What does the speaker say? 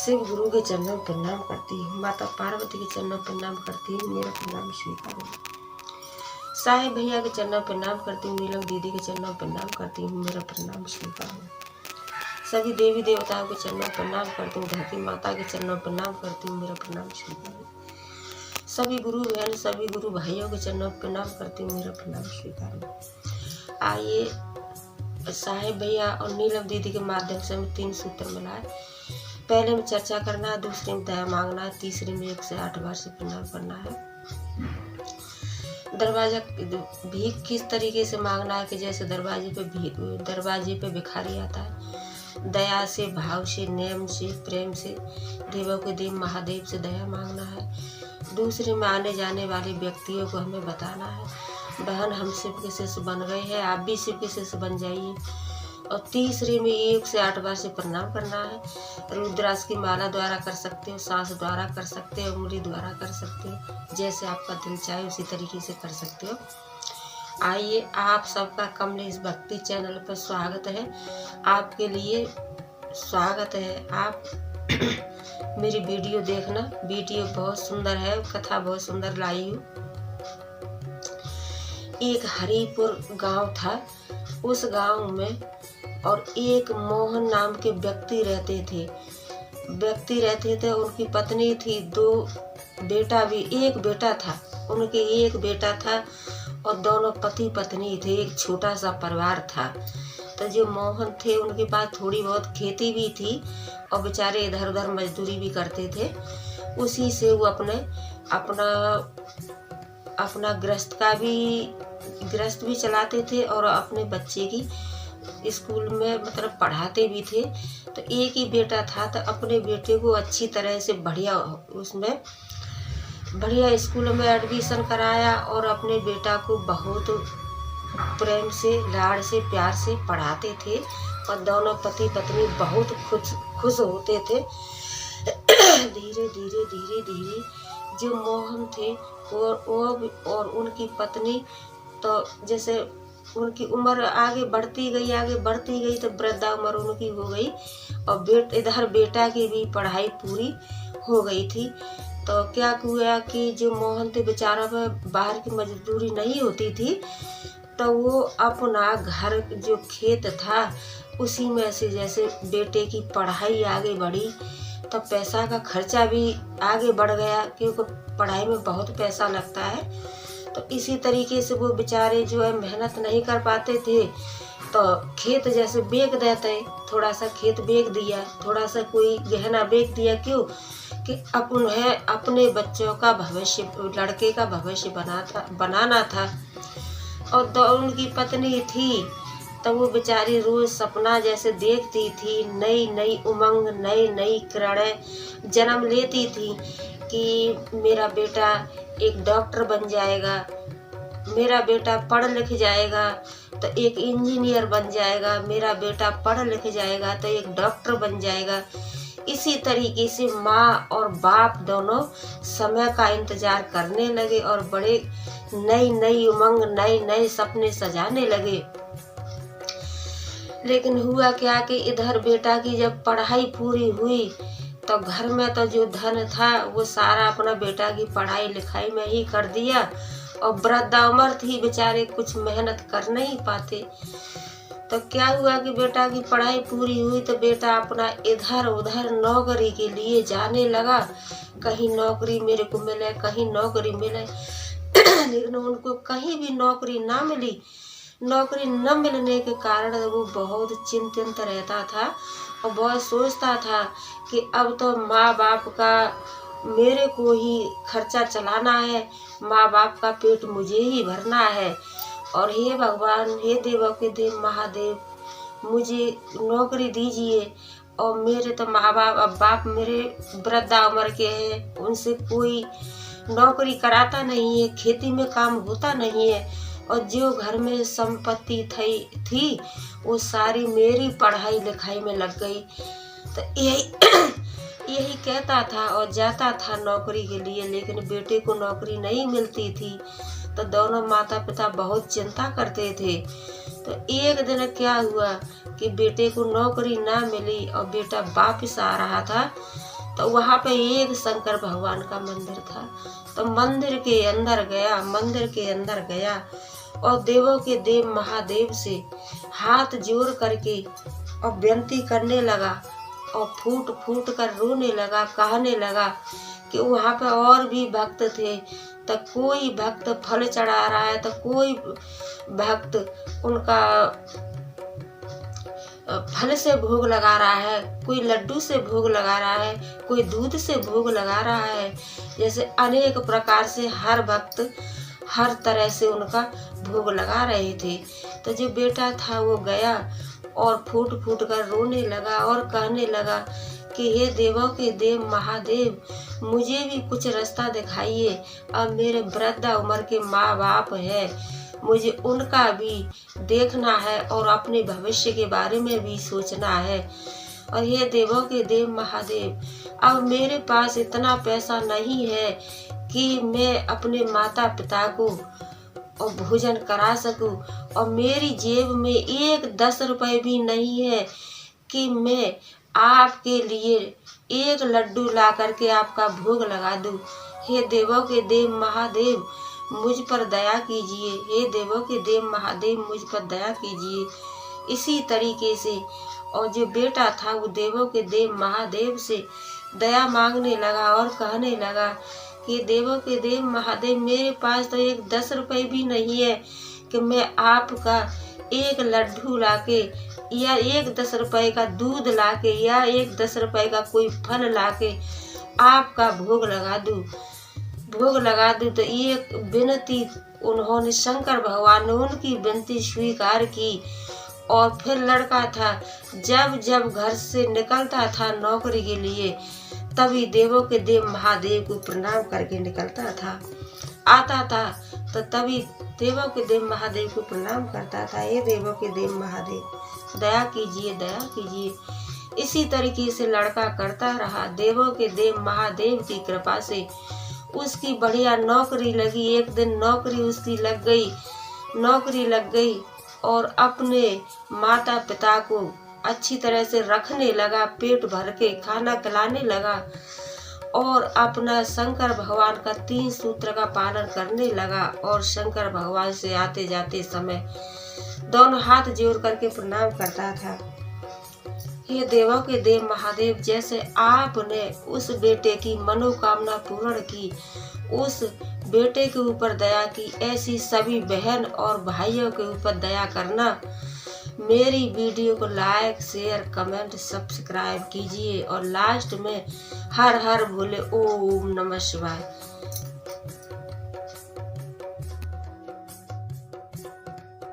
शिव गुरु के चरणों में प्रणाम करती हूँ। माता पार्वती के चरणों में प्रणाम करती हूँ, मेरा प्रणाम स्वीकार हो। साहेब भैया के चरणों में प्रणाम करती हूँ, नीलम दीदी के चरणों में प्रणाम करती हूँ, मेरा प्रणाम स्वीकार हो। सभी देवी देवताओं के चरणों में प्रणाम करती हूँ, धरती माता के चरणों में प्रणाम करती हूँ, मेरा प्रणाम स्वीकार हो। सभी गुरु बहन सभी गुरु भाइयों के चरणों में प्रणाम करती हूँ, मेरा प्रणाम स्वीकार हो। आइए साहेब भैया और नीलम दीदी के माध्यम से हमें 3 सूत्र मिलाए। पहले में चर्चा करना है, दूसरे में दया मांगना है, तीसरे में 1 से 8 बार से प्रणाम करना है। दरवाजा भीख किस तरीके से मांगना है कि जैसे दरवाजे पे भिखारी आता है, दया से, भाव से, नेम से, प्रेम से देवों के देव महादेव से दया मांगना है। दूसरे में आने जाने वाले व्यक्तियों को हमें बताना है, बहन हम शिव के शिष्य बन गए हैं, आप भी शिव के शिष्य बन जाइए। और तीसरे में 1 से 8 बार से प्रणाम करना है। रुद्राक्ष की माला द्वारा कर सकते हो, सांस द्वारा कर सकते हो, उंगली द्वारा कर सकते हो, जैसे आपका दिल चाहे उसी तरीके से कर सकते हो। आइए आप सबका कमलेश भक्ति चैनल पर स्वागत है। आपके लिए स्वागत है। आप मेरी वीडियो देखना, वीडियो बहुत सुंदर है, कथा बहुत सुंदर लाई हूँ। एक हरिपुर गांव था, उस गांव में और एक मोहन नाम के व्यक्ति रहते थे। उनकी पत्नी थी, 2 बेटा भी, एक बेटा था उनके, एक बेटा था और दोनों पति पत्नी थे। एक छोटा सा परिवार था। तो जो मोहन थे उनके पास थोड़ी बहुत खेती भी थी और बेचारे इधर उधर मजदूरी भी करते थे। उसी से वो अपना गृहस्थ भी चलाते थे और अपने बच्चे की स्कूल में मतलब पढ़ाते भी थे। तो एक ही बेटा था, तो अपने बेटे को अच्छी तरह से बढ़िया स्कूल में एडमिशन कराया और अपने बेटा को बहुत प्रेम से, लाड़ से, प्यार से पढ़ाते थे और दोनों पति पत्नी बहुत खुश होते थे। धीरे धीरे जो मोहन थे और उनकी पत्नी, तो जैसे उनकी उम्र आगे बढ़ती गई तो वृद्धा उम्र उनकी हो गई और इधर बेटा की भी पढ़ाई पूरी हो गई थी। तो क्या हुआ कि जो मोहन थे बेचारा बाहर की मजदूरी नहीं होती थी, तो वो अपना घर जो खेत था उसी में से जैसे बेटे की पढ़ाई आगे बढ़ी तो पैसा का खर्चा भी आगे बढ़ गया, क्योंकि पढ़ाई में बहुत पैसा लगता है। तो इसी तरीके से वो बेचारे जो है मेहनत नहीं कर पाते थे, तो खेत जैसे बेच देते, थोड़ा सा खेत बेच दिया, थोड़ा सा कोई गहना बेच दिया। क्यों कि उन्हें अपने बच्चों का भविष्य, लड़के का भविष्य बनाना था। और तो उनकी पत्नी थी, तो वो बेचारी रोज सपना जैसे देखती थी, नई उमंग, नई किरणें जन्म लेती थी कि मेरा बेटा एक डॉक्टर बन जाएगा, मेरा बेटा पढ़ लिख जाएगा तो एक इंजीनियर बन जाएगा, मेरा बेटा पढ़ लिख जाएगा तो एक डॉक्टर बन जाएगा। इसी तरीके से माँ और बाप दोनों समय का इंतजार करने लगे और बड़े नई उमंग, नए सपने सजाने लगे। लेकिन हुआ क्या कि इधर बेटा की जब पढ़ाई पूरी हुई तो घर में तो जो धन था वो सारा अपना बेटा की पढ़ाई लिखाई में ही कर दिया और वृद्धा उम्र थी, बेचारे कुछ मेहनत कर नहीं पाते। तो क्या हुआ कि बेटा की पढ़ाई पूरी हुई तो बेटा अपना इधर उधर नौकरी के लिए जाने लगा, कहीं नौकरी मेरे को मिले, कहीं नौकरी मिले। लेकिन उनको कहीं भी नौकरी ना मिली। नौकरी न मिलने के कारण वो बहुत चिंतित रहता था और बहुत सोचता था कि अब तो माँ बाप का मेरे को ही खर्चा चलाना है, माँ बाप का पेट मुझे ही भरना है। और हे भगवान, हे देवों के देव महादेव, मुझे नौकरी दीजिए। और मेरे तो माँ बाप मेरे वृद्धा उम्र के हैं, उनसे कोई नौकरी कराता नहीं है, खेती में काम होता नहीं है और जो घर में संपत्ति थी वो सारी मेरी पढ़ाई लिखाई में लग गई। तो यही कहता था और जाता था नौकरी के लिए, लेकिन बेटे को नौकरी नहीं मिलती थी। तो दोनों माता पिता बहुत चिंता करते थे। तो एक दिन क्या हुआ कि बेटे को नौकरी ना मिली और बेटा वापिस आ रहा था तो वहाँ पे एक शंकर भगवान का मंदिर था। तो मंदिर के अंदर गया और देवों के देव महादेव से हाथ जोड़ करके और विनती करने लगा और फूट फूट कर रोने लगा, कहने लगा कि वहाँ पे और भी भक्त थे। तो कोई भक्त फल चढ़ा रहा है, तो कोई भक्त उनका फल से भोग लगा रहा है, कोई लड्डू से भोग लगा रहा है, कोई दूध से भोग लगा रहा है। जैसे अनेक प्रकार से हर भक्त हर तरह से उनका भोग लगा रहे थे। तो जो बेटा था वो गया और फूट फूट कर रोने लगा और कहने लगा कि हे देवों के देव महादेव, मुझे भी कुछ रास्ता दिखाइए। अब मेरे वृद्ध उम्र के माँ बाप है, मुझे उनका भी देखना है और अपने भविष्य के बारे में भी सोचना है। और हे देवों के देव महादेव, अब मेरे पास इतना पैसा नहीं है कि मैं अपने माता पिता को और भोजन करा सकूं, और मेरी जेब में एक 10 रुपए भी नहीं है कि मैं आपके लिए एक लड्डू ला करके आपका भोग लगा दूं। हे देवों के देव महादेव, मुझ पर दया कीजिए। हे देवों के देव महादेव, मुझ पर दया कीजिए। इसी तरीके से और जो बेटा था वो देवों के देव महादेव से दया मांगने लगा और कहने लगा कि देवों के देव महादेव, मेरे पास तो एक 10 रुपए भी नहीं है कि मैं आपका एक लड्डू लाके या एक 10 रुपए का दूध लाके या एक 10 रुपए का कोई फल लाके आपका भोग लगा दूं। तो ये विनती उन्होंने शंकर भगवान ने उनकी विनती स्वीकार की। और फिर लड़का था जब घर से निकलता था नौकरी के लिए, तभी देवों के देव महादेव को प्रणाम करके निकलता था, आता था। तो तभी देवों के देव महादेव को प्रणाम करता था, ये देवों के देव महादेव दया कीजिए, दया कीजिए। इसी तरीके से लड़का करता रहा। देवों के देव महादेव की कृपा से उसकी बढ़िया नौकरी लगी। एक दिन नौकरी उसकी लग गई और अपने माता पिता को अच्छी तरह से रखने लगा, पेट भर के खाना खिलाने लगा और अपना शंकर भगवान का 3 सूत्र का पालन करने लगा। और शंकर भगवान से आते जाते समय दोनों हाथ जोड़ करके प्रणाम करता था। हे देवों के देव महादेव, जैसे आपने उस बेटे की मनोकामना पूर्ण की, उस बेटे के ऊपर दया की, ऐसी सभी बहन और भाइयों के ऊपर दया करना। मेरी वीडियो को लाइक, शेयर, कमेंट, सब्सक्राइब कीजिए और लास्ट में हर हर बोले ओम नमः शिवाय।